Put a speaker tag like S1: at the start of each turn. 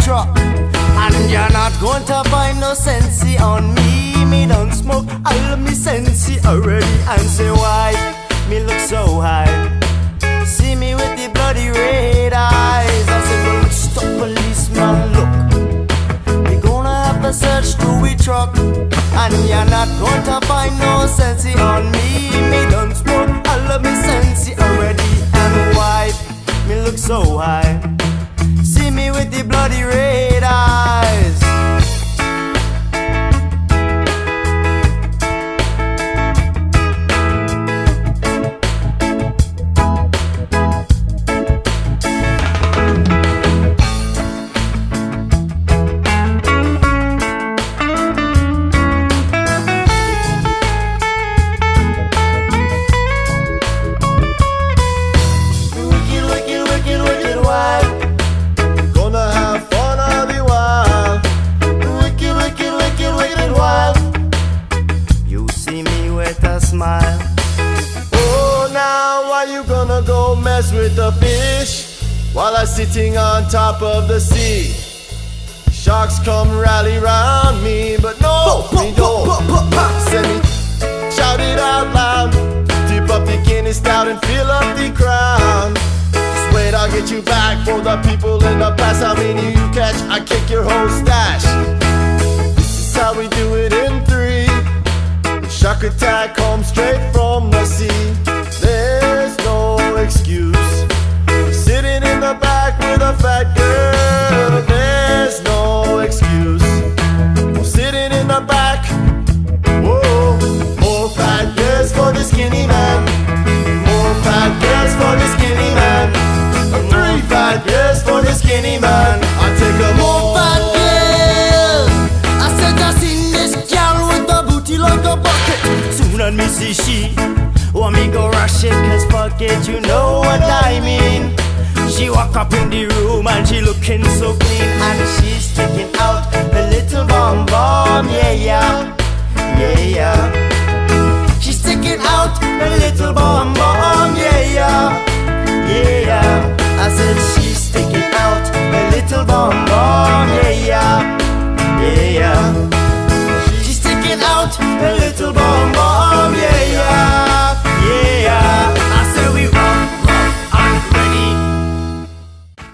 S1: truck. And you're not going to find no sensey on me. Me don't smoke all of me sensey already. And say why me look so high. See me with the bloody red eyes. I said, well, stop policeman, look. We gonna have to search through we truck. And you're not going to find no sensey on me. Me don't smoke all of me sensey already. And why me look so high. See me with the bloody red eyes. Smile.
S2: Oh, now why you gonna go mess with the fish while I'm sitting on top of the sea? Sharks come rally round me, but no, we don't. Send me, shout it out loud, tip up the Guinness stout and fill up the crowd. Just wait, I'll get you back for the people in the past. How many you catch? I kick your whole stash. This is how we do it in 3. Shark attack comes straight from the sea. There's no excuse. Sitting in the back with a fat girl. There's no excuse. Sitting in the back. Whoa. More fat girls for the skinny man. More fat girls for the skinny man. 3 fat girls for the skinny man. I take a more fat girl.
S1: I said I seen this girl with the booty like a bucket. Soon as me see she, want me go rush it, cause fuck it, you know what I mean. She walk up in the room and she looking so clean. And she's sticking out the little bomb bomb, yeah, yeah, yeah, yeah. She's sticking out the little bomb bomb, yeah, yeah, yeah, yeah. I said she's sticking out the little bomb bomb.